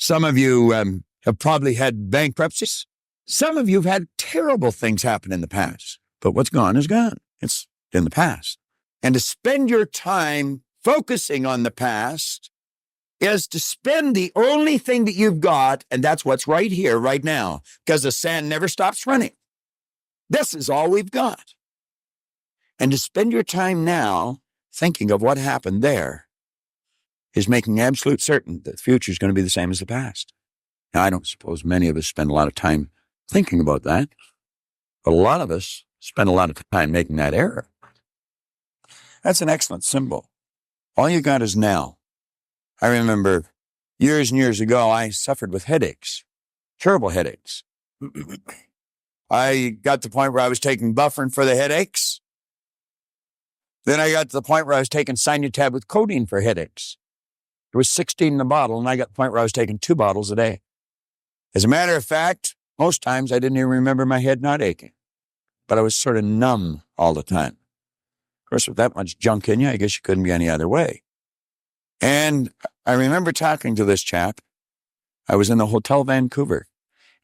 Some of you have probably had bankruptcies. Some of you have had terrible things happen in the past. But what's gone is gone. It's in the past. And to spend your time focusing on the past is to spend the only thing that you've got, and that's what's right here, right now, because the sand never stops running. This is all we've got. And to spend your time now thinking of what happened there is making absolute certain that the future is going to be the same as the past. Now, I don't suppose many of us spend a lot of time thinking about that, but a lot of us spend a lot of time making that error. That's an excellent symbol. All you got is now. I remember years and years ago, I suffered with headaches, terrible headaches. I got to the point where I was taking Bufferin for the headaches. Then I got to the point where I was taking Sinutab with codeine for headaches. There was 16 in the bottle, and I got to the point where I was taking 2 bottles a day. As a matter of fact, most times I didn't even remember my head not aching, but I was sort of numb all the time. Of course, with that much junk in you, I guess you couldn't be any other way. And I remember talking to this chap. I was in the Hotel Vancouver,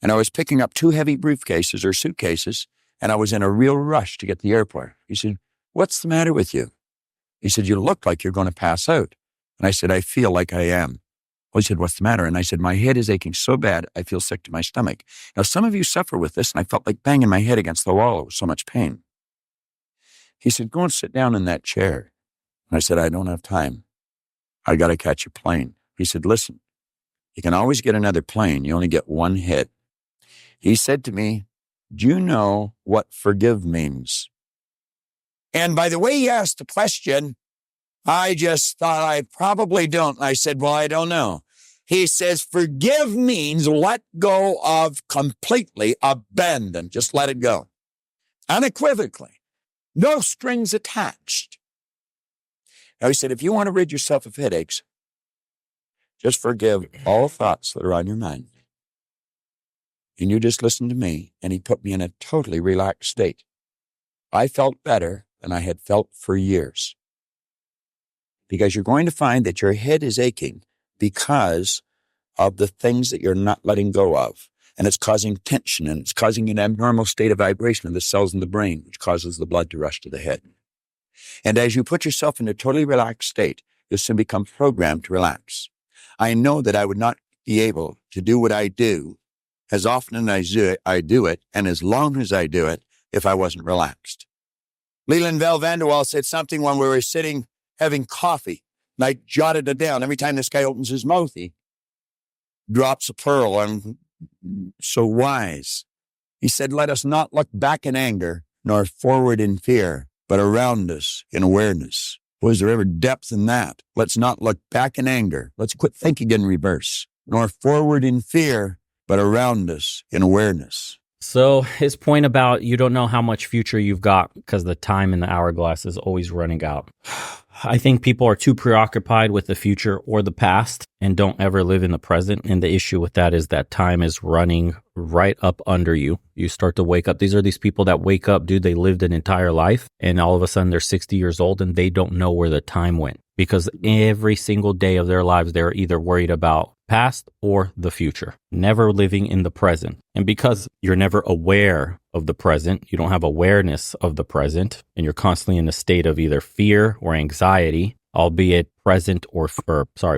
and I was picking up 2 heavy briefcases or suitcases, and I was in a real rush to get to the airport. He said, "What's the matter with you?" He said, "You look like you're going to pass out." And I said, "I feel like I am." Well, he said, "What's the matter?" And I said, "My head is aching so bad, I feel sick to my stomach." Now, some of you suffer with this, and I felt like banging my head against the wall. It was so much pain. He said, "Go and sit down in that chair." And I said, "I don't have time. I got to catch a plane." He said, "Listen, you can always get another plane. You only get one hit." He said to me, "Do you know what forgive means?" And by the way he asked the question, I just thought I probably don't. I said, "Well, I don't know." He says, forgive means let go of completely, abandon. Just let it go. Unequivocally. No strings attached. Now, he said, if you want to rid yourself of headaches, just forgive all thoughts that are on your mind. And you just listen to me. And he put me in a totally relaxed state. I felt better than I had felt for years. Because you're going to find that your head is aching because of the things that you're not letting go of. And it's causing tension, and it's causing an abnormal state of vibration of the cells in the brain, which causes the blood to rush to the head. And as you put yourself in a totally relaxed state, you'll soon become programmed to relax. I know that I would not be able to do what I do as often as I do it, and as long as I do it, if I wasn't relaxed. Leland Val Vanderwall said something when we were sitting having coffee, and I jotted it down. Every time this guy opens his mouth, he drops a pearl. I'm so wise. He said, let us not look back in anger, nor forward in fear, but around us in awareness. Was there ever depth in that? Let's not look back in anger. Let's quit thinking in reverse, nor forward in fear, but around us in awareness. So his point about you don't know how much future you've got because the time in the hourglass is always running out. I think people are too preoccupied with the future or the past and don't ever live in the present. And the issue with that is that time is running right up under you. You start to wake up. These are these people that wake up, dude, they lived an entire life and all of a sudden they're 60 years old and they don't know where the time went because every single day of their lives, they're either worried about past or the future, never living in the present. And because you're never aware of the present, you don't have awareness of the present, and you're constantly in a state of either fear or anxiety, albeit present or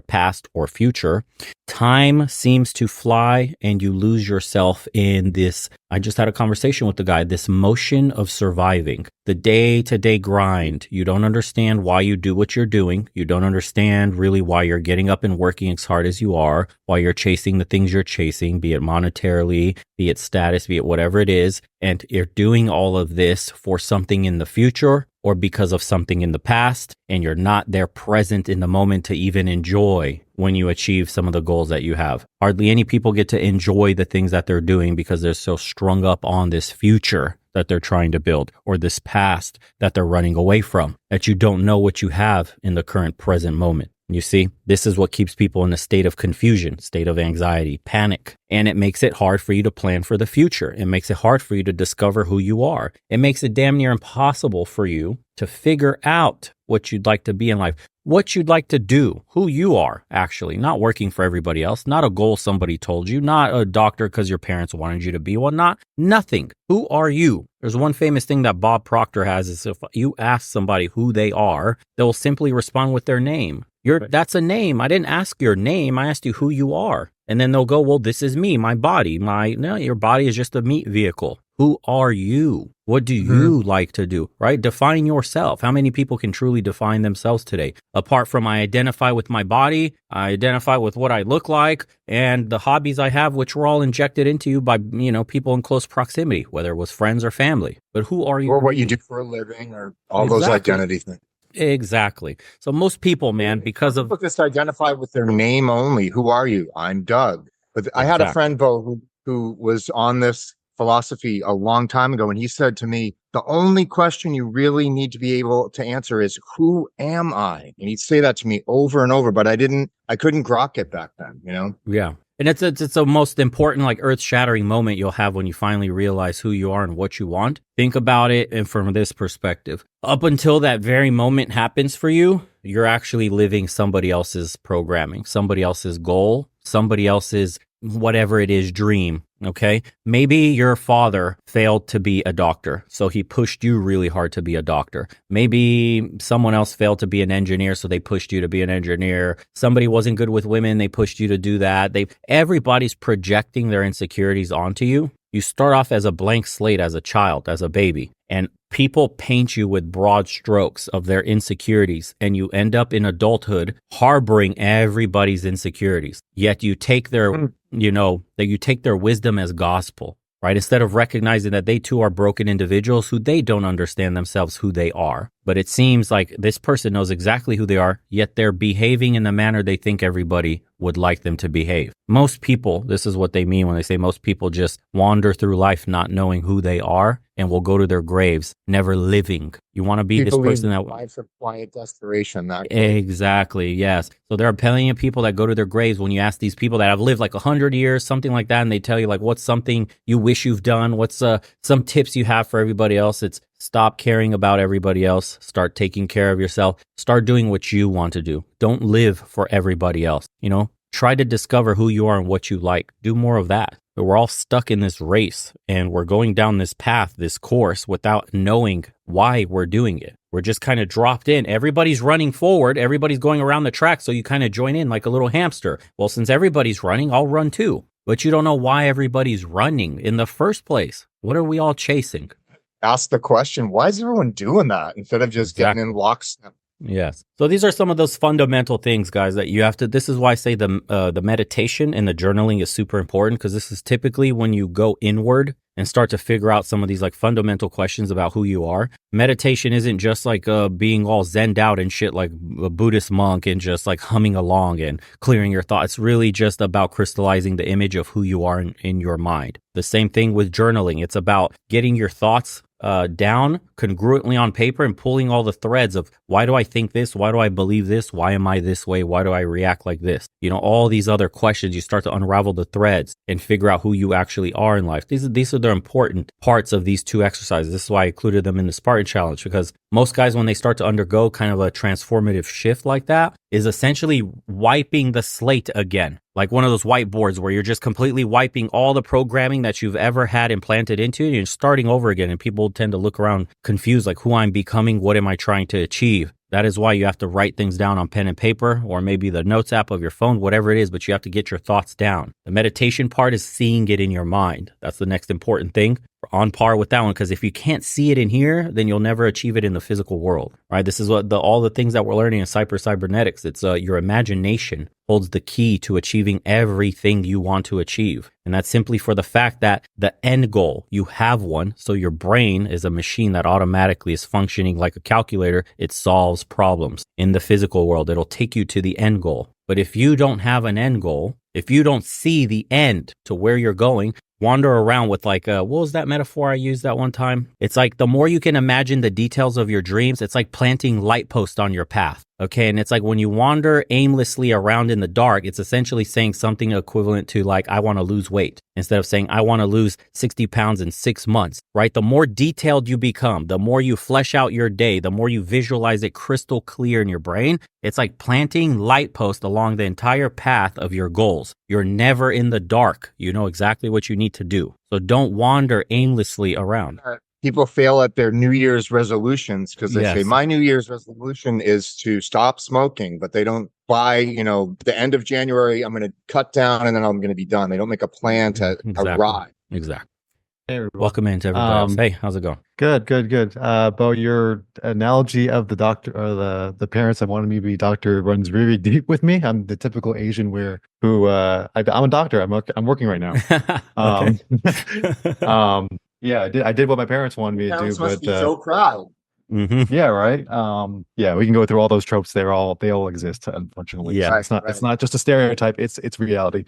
past or future, time seems to fly and you lose yourself in this. I just had a conversation with the guy, this motion of surviving, the day-to-day grind. You don't understand why you do what you're doing. You don't understand really why you're getting up and working as hard as you are, why you're chasing the things you're chasing, be it monetarily, be it status, be it whatever it is. And you're doing all of this for something in the future or because of something in the past, and you're not there present in the moment to even enjoy when you achieve some of the goals that you have. Hardly any people get to enjoy the things that they're doing because they're so strung up on this future that they're trying to build or this past that they're running away from, that you don't know what you have in the current present moment. You see, this is what keeps people in a state of confusion, state of anxiety, panic. And it makes it hard for you to plan for the future. It makes it hard for you to discover who you are. It makes it damn near impossible for you to figure out what you'd like to be in life. what you'd like to do, who you are, actually, not working for everybody else, not a goal somebody told you, not a doctor because your parents wanted you to be one, not nothing. Who are you? There's one famous thing that Bob Proctor has is if you ask somebody who they are, they'll simply respond with their name. That's a name. I didn't ask your name. I asked you who you are. And then they'll go, well, this is me, my body. No, your body is just a meat vehicle. Who are you? What do you like to do, right? Define yourself. How many people can truly define themselves today? Apart from I identify with my body, I identify with what I look like, and the hobbies I have, which were all injected into you by, people in close proximity, whether it was friends or family. But who are you? Or what you do for a living, or all those identity things. Exactly. So most people, man, because of... People just identify with their name only. Who are you? I'm Doug. But I had a friend, Bo, who was on this philosophy a long time ago, and he said to me, the only question you really need to be able to answer is, who am I? And he'd say that to me over and over, but I couldn't grok it back then, Yeah. And it's a most important, like, earth-shattering moment you'll have when you finally realize who you are and what you want. Think about it and from this perspective. Up until that very moment happens for you, you're actually living somebody else's programming, somebody else's goal, somebody else's whatever it is, dream. Okay. Maybe your father failed to be a doctor, so he pushed you really hard to be a doctor. Maybe someone else failed to be an engineer, so they pushed you to be an engineer. Somebody wasn't good with women, they pushed you to do that. Everybody's projecting their insecurities onto you. You start off as a blank slate as a child, as a baby, and people paint you with broad strokes of their insecurities, and you end up in adulthood harboring everybody's insecurities. Yet you take their, you take their wisdom as gospel, right? Instead of recognizing that they too are broken individuals who they don't understand themselves who they are. But it seems like this person knows exactly who they are, yet they're behaving in the manner they think everybody would like them to behave. Most people, this is what they mean when they say most people just wander through life not knowing who they are and will go to their graves never living. You want to be this person that... life of quiet desperation. Exactly, yes. So there are plenty of people that go to their graves when you ask these people that have lived like 100 years, something like that, and they tell you like, what's something you wish you've done? What's some tips you have for everybody else? It's stop caring about everybody else. Start taking care of yourself. Start doing what you want to do. Don't live for everybody else. Try to discover who you are and what you like. Do more of that. But we're all stuck in this race and we're going down this path, this course without knowing why we're doing it. We're just kind of dropped in. Everybody's running forward. Everybody's going around the track. So you kind of join in like a little hamster. Well, since everybody's running, I'll run too. But you don't know why everybody's running in the first place. What are we all chasing? Ask the question, why is everyone doing that instead of just getting in lockstep? Yes. So these are some of those fundamental things, guys, that you have to, this is why I say the meditation and the journaling is super important, because this is typically when you go inward and start to figure out some of these like fundamental questions about who you are. Meditation isn't just like being all zenned out and shit like a Buddhist monk and just like humming along and clearing your thoughts. It's really just about crystallizing the image of who you are in your mind. The same thing with journaling. It's about getting your thoughts down congruently on paper and pulling all the threads of why do I think this? Why do I believe this? Why am I this way? Why do I react like this? All these other questions, you start to unravel the threads and figure out who you actually are in life. These are the important parts of these two exercises. This is why I included them in the Spartan Challenge, because most guys, when they start to undergo kind of a transformative shift like that, is essentially wiping the slate again. Like one of those whiteboards where you're just completely wiping all the programming that you've ever had implanted into you and you're starting over again. And people tend to look around confused, like who I'm becoming, what am I trying to achieve? That is why you have to write things down on pen and paper, or maybe the notes app of your phone, whatever it is, but you have to get your thoughts down. The meditation part is seeing it in your mind. That's the next important thing. We're on par with that one, because if you can't see it in here, then you'll never achieve it in the physical world, right? This is what all the things that we're learning in cybernetics. It's your imagination holds the key to achieving everything you want to achieve. And that's simply for the fact that the end goal, you have one. So your brain is a machine that automatically is functioning like a calculator. It solves problems in the physical world. It'll take you to the end goal. But if you don't have an end goal, if you don't see the end to where you're going, wander around with like, what was that metaphor I used that one time? It's like the more you can imagine the details of your dreams, it's like planting light posts on your path. Okay. And it's like when you wander aimlessly around in the dark, it's essentially saying something equivalent to like, I want to lose weight instead of saying, I want to lose 60 pounds in 6 months, right? The more detailed you become, the more you flesh out your day, the more you visualize it crystal clear in your brain. It's like planting light posts along the entire path of your goals. You're never in the dark. You know exactly what you need to do. So don't wander aimlessly around. People fail at their New Year's resolutions because they say, my New Year's resolution is to stop smoking, but they don't by, the end of January, I'm going to cut down and then I'm going to be done. They don't make a plan to arrive. Exactly. Hey, everyone. Welcome into everybody else. Hey, how's it going? Good. Bo, your analogy of the doctor or the parents that wanted me to be doctor runs really deep with me. I'm the typical Asian I'm a doctor. I'm working right now. Yeah, I did what my parents wanted me to do, must be so proud. Mm-hmm. Yeah, right. Yeah, we can go through all those tropes. They all exist, unfortunately. Yeah, so it's not just a stereotype. It's reality.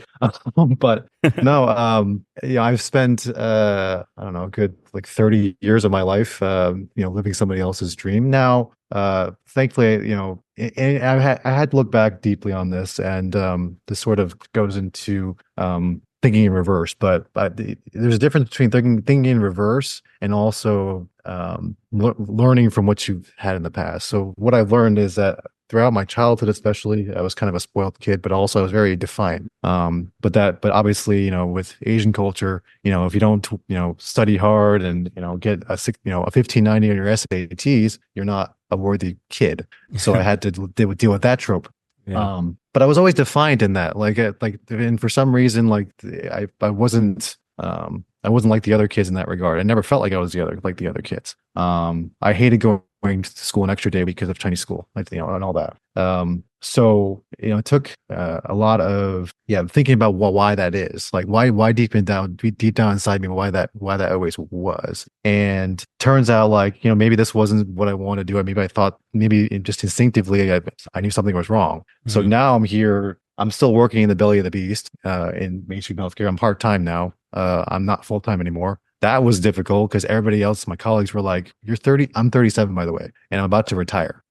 But no, I've spent a good like 30 years of my life, living somebody else's dream. Now, thankfully, and I had to look back deeply on this, and this sort of goes into thinking in reverse, but there's a difference between thinking in reverse and also learning from what you've had in the past. So what I've learned is that throughout my childhood, especially, I was kind of a spoiled kid, but also I was very defiant. But obviously, with Asian culture, if you don't, study hard and get a 1590 on your SATs, you're not a worthy kid. So I had to deal with that trope. Yeah. But I was always defiant in that, and for some reason, I wasn't like the other kids in that regard. I never felt like I was like the other kids. I hated going to school an extra day because of Chinese school, and all that. So it took a lot of thinking about why that is, like why deep down inside me, why that always was. And turns out maybe this wasn't what I wanted to do. Maybe I thought just instinctively I knew something was wrong. Mm-hmm. So now I'm here. I'm still working in the belly of the beast in mainstream healthcare. I'm part-time now. I'm not full-time anymore. That was difficult because everybody else, my colleagues, were like, "You're 30. I'm 37, by the way, and I'm about to retire."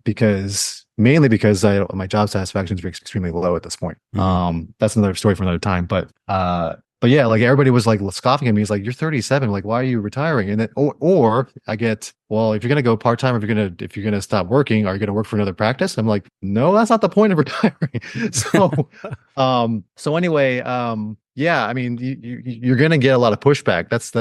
Because my job satisfaction is extremely low at this point. Mm-hmm. That's another story for another time. But yeah, everybody was scoffing at me. He's like, "You're 37. Why are you retiring?" And then, or I get, well, if you're gonna go part time, if you're gonna stop working, are you gonna work for another practice? I'm like, no, that's not the point of retiring. So anyway, yeah, I mean, you're going to get a lot of pushback. That's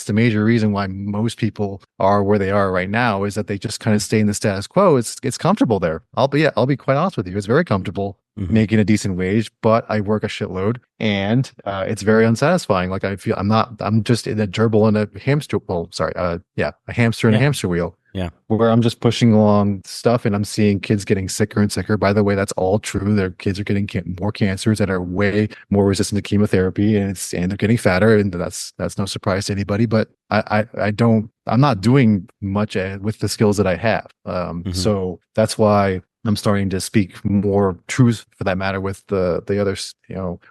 the major reason why most people are where they are right now, is that they just kind of stay in the status quo. It's comfortable there. I'll be quite honest with you. It's very comfortable, mm-hmm. making a decent wage, but I work a shitload, and it's very unsatisfying. I feel I'm just in a gerbil in a hamster. Well, sorry, a hamster in a hamster wheel. Yeah. Where I'm just pushing along stuff and I'm seeing kids getting sicker and sicker. By the way, that's all true. Their kids are getting more cancers that are way more resistant to chemotherapy, and they're getting fatter, and that's no surprise to anybody. But I'm not doing much with the skills that I have. Mm-hmm. So that's why I'm starting to speak more truth, for that matter, with the others,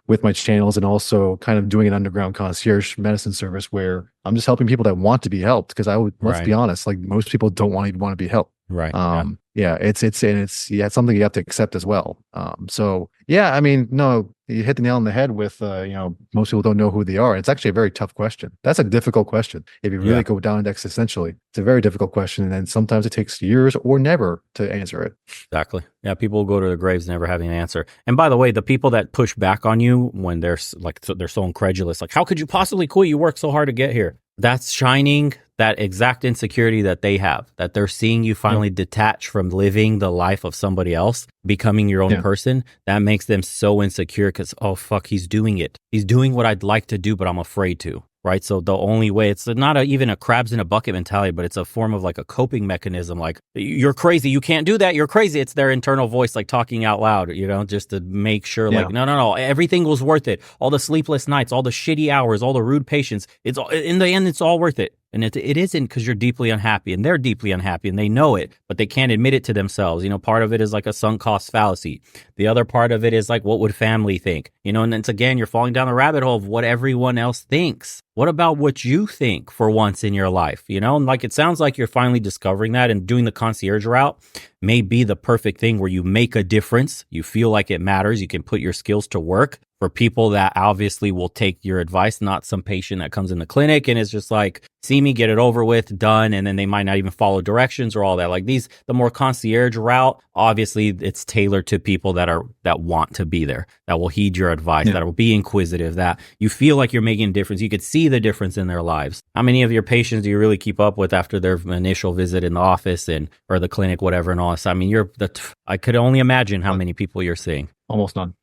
with my channels, and also kind of doing an underground concierge medicine service where I'm just helping people that want to be helped. Because let's be honest, most people don't want to be helped. Right. It's something you have to accept as well. So yeah, I mean, no, you hit the nail on the head with, most people don't know who they are. It's actually a very tough question. That's a difficult question. If you really go down existentially, it's a very difficult question. And then sometimes it takes years or never to answer it. Exactly. Yeah. People will go to their graves never having an answer. And by the way, the people that push back on you when they're so incredulous, how could you possibly quit? You worked so hard to get here. That's shining that exact insecurity that they have, that they're seeing you finally detach from living the life of somebody else, becoming your own person. That makes them so insecure because, oh, fuck, he's doing it. He's doing what I'd like to do, but I'm afraid to. Right. So the only way, it's not even a crabs in a bucket mentality, but it's a form of a coping mechanism. You're crazy. You can't do that. You're crazy. It's their internal voice, talking out loud, just to make sure no, everything was worth it. All the sleepless nights, all the shitty hours, all the rude patients. It's in the end, it's all worth it. And it isn't, because you're deeply unhappy and they're deeply unhappy and they know it, but they can't admit it to themselves. Part of it is a sunk cost fallacy. The other part of it is what would family think? And it's again, you're falling down the rabbit hole of what everyone else thinks. What about what you think for once in your life? And it sounds like you're finally discovering that and doing the concierge route. may be the perfect thing where you make a difference. You feel like it matters. You can put your skills to work for people that obviously will take your advice, not some patient that comes in the clinic and is just like, see me, get it over with, done. And then they might not even follow directions or all that. Like the more concierge route, obviously it's tailored to people that want to be there, that will heed your advice, that will be inquisitive, that you feel like you're making a difference. You could see the difference in their lives. How many of your patients do you really keep up with after their initial visit in the office or the clinic, whatever, and all this? I mean, I could only imagine how many people you're seeing. Almost none.